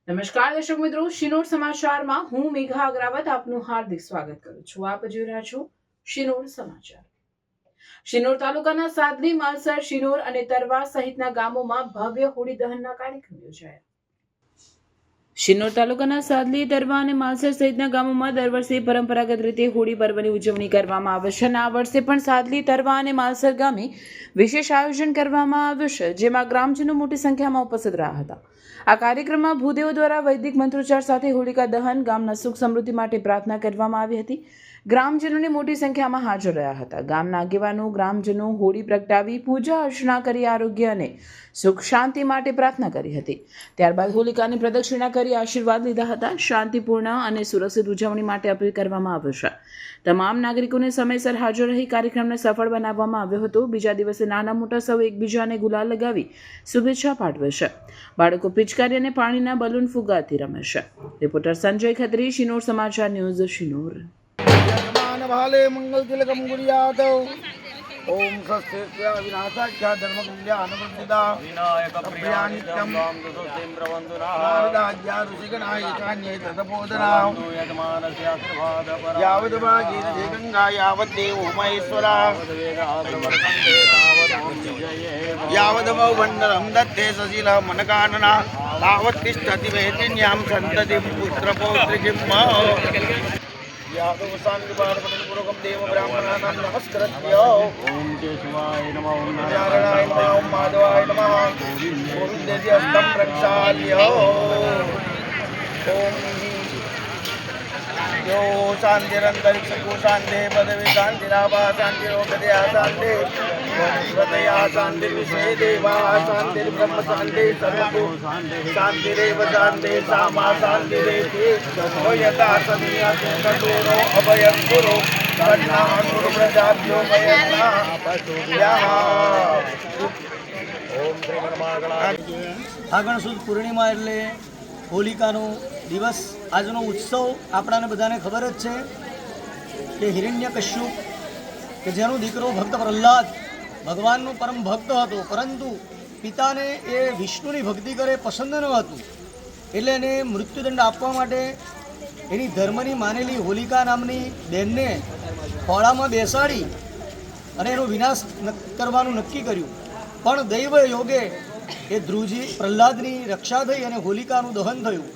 નમસ્કાર દર્શક મિત્રો, શિનોર સમાચારમાં હું મેઘા અગ્રાવત આપનું હાર્દિક સ્વાગત કરું છું. આપ જોઈ રહ્યા છો શિનોર સમાચાર. શિનોર તાલુકાના સાદલી, માલસર, શિનોર અને તરવા સહિતના ગામોમાં ભવ્ય હોળી દહનના કાર્યક્રમ યોજાયા. શિનોર તાલુકાના સાદલી, તરવા અને માલસર સહિતના ગામોમાં દર વર્ષે પરંપરાગત રીતે હોળી પર્વની ઉજવણી કરવામાં આવે છે અને આ વર્ષે પણ સાદલી, તરવા અને માલસર ગામે વિશેષ આયોજન કરવામાં આવ્યું છે, જેમાં ગ્રામજનો મોટી સંખ્યામાં ઉપસ્થિત રહ્યા હતા. આ કાર્યક્રમમાં ભૂદેવો દ્વારા વૈદિક મંત્રોચ્ચાર સાથે હોલિકા દહન, ગામના સુખ સમૃદ્ધિ માટે પ્રાર્થના કરવામાં આવી હતી. ગ્રામજનોની મોટી સંખ્યામાં હાજર રહ્યા હતા. ગામના આગેવાનો, ગ્રામજનો હોળી પ્રગટાવી પૂજા અર્ચના કરી આરોગ્ય અને સુખ શાંતિ માટે પ્રાર્થના કરી હતી. ત્યારબાદ હોલિકાની પ્રદક્ષિણા કરી આશીર્વાદ લીધા હતા. શાંતિપૂર્ણ અને સુરક્ષિત ઉજવણી માટે અપીલ કરવામાં આવી છે. તમામ નાગરિકોને સમયસર હાજર રહી કાર્યક્રમને સફળ બનાવવામાં આવ્યો હતો. બીજા દિવસે નાના મોટા સૌ એકબીજાને ગુલાલ લગાવી શુભેચ્છા પાઠવે છે. બાળકો પિચકારી અને પાણીના બલૂન ફુગ્ગાથી રમે છે. રિપોર્ટર સંજય ખત્રી, શિનોર સમાચાર ન્યૂઝ, શિનોર. भाले मंगल तिलकम गुरियात ओम सस्तेत्या विनाशाख्या धर्म कुल्या अनुबंधिता विनायक प्रियानित्यम नाम प्रवंदना ऋषिगणाय कान्ये तदपोदना यजमानस्य आशीर्वाद पर यावद भागीर गंगा यावद देव महेश्वरा यावद भवंडरम दत्ते सशील मनकानना तावत् तिष्ठति वेदिन्यां संतति पुत्रपौत्रिकिं यादव शांतिपूर्वकम देव ब्राह्मणानां नमस्कृत्य ओम केशवाय नमः ओम नारायणाय नमः ओम माधवाय नमः गोविंदेति हस्तं प्रक्षाल्य ओम यो शांतिरंतरिक्ष को शांति पदवी शांतिराभा शांतिरोगदया शांति वनस्पतया शांतिर्विषये देवा शांतिर्ब्रह्म शांति सर्वतो शांतिरेव शांति सामा शांतिरेति यथा समिया कठोरो अभयं गुरु कन्ना गुरु प्रजाभ्यो मयन्ना ओम श्री मनमागणा फागण सुद पूर्णिमा એટલે હોલિકાનો દિવસ. આજનો ઉત્સવ આપણાને બધાને ખબર જ છે કે હિરણ્યકશ્યપ કે જેનો દીકરો ભક્ત પ્રહલાદ ભગવાનનો પરમ ભક્ત હતો, પરંતુ પિતાને એ વિષ્ણુની ભક્તિ કરે પસંદ ન હતું, એટલે એને મૃત્યુદંડ આપવા માટે એની ધર્મની માનેલી હોલિકા નામની બહેનને ખોળામાં બેસાડી અને એનો વિનાશ કરવાનું નક્કી કર્યું. પણ દૈવ યોગે એ ધ્રુવજી પ્રહલાદની રક્ષા થઈ અને હોલિકાનું દહન થયું.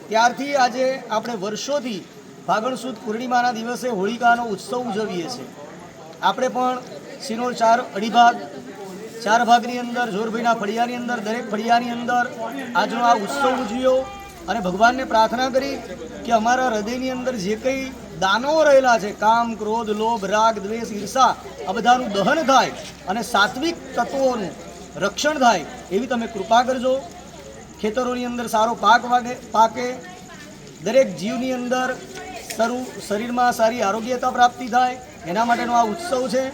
ત્યારથી આજે આપણે વર્ષોથી ફાગણ સુદ પૂર્ણિમાના દિવસે હોલિકાનો ઉત્સવ ઉજવીએ છીએ. આપણે પણ શિનોર ચાર ભાગની અંદર જોરભાઈના ફળિયાની અંદર દરેક ફળિયાની અંદર આજનો આ ઉત્સવ ઉજવ્યો અને ભગવાનને પ્રાર્થના કરી કે અમારા હૃદયની અંદર જે કંઈ દાનવો રહેલા છે, કામ, ક્રોધ, લોભ, રાગ, દ્વેષ, ઈર્ષા, આ બધાનું દહન થાય અને સાત્વિક તત્વોનું રક્ષણ થાય એવી તમે કૃપા કરજો. ખેતરોની અંદર સારો પાક પાકે, દરેક જીવની અંદર શરીરમાં સારી આરોગ્યતા પ્રાપ્તિ થાય, એના માટેનો આ ઉત્સવ છે.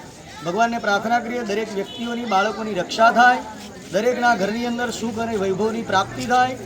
ભગવાનને પ્રાર્થના કરીએ દરેક વ્યક્તિઓની, બાળકોની રક્ષા થાય, દરેકના ઘરની અંદર સુખ અને વૈભવની પ્રાપ્તિ થાય.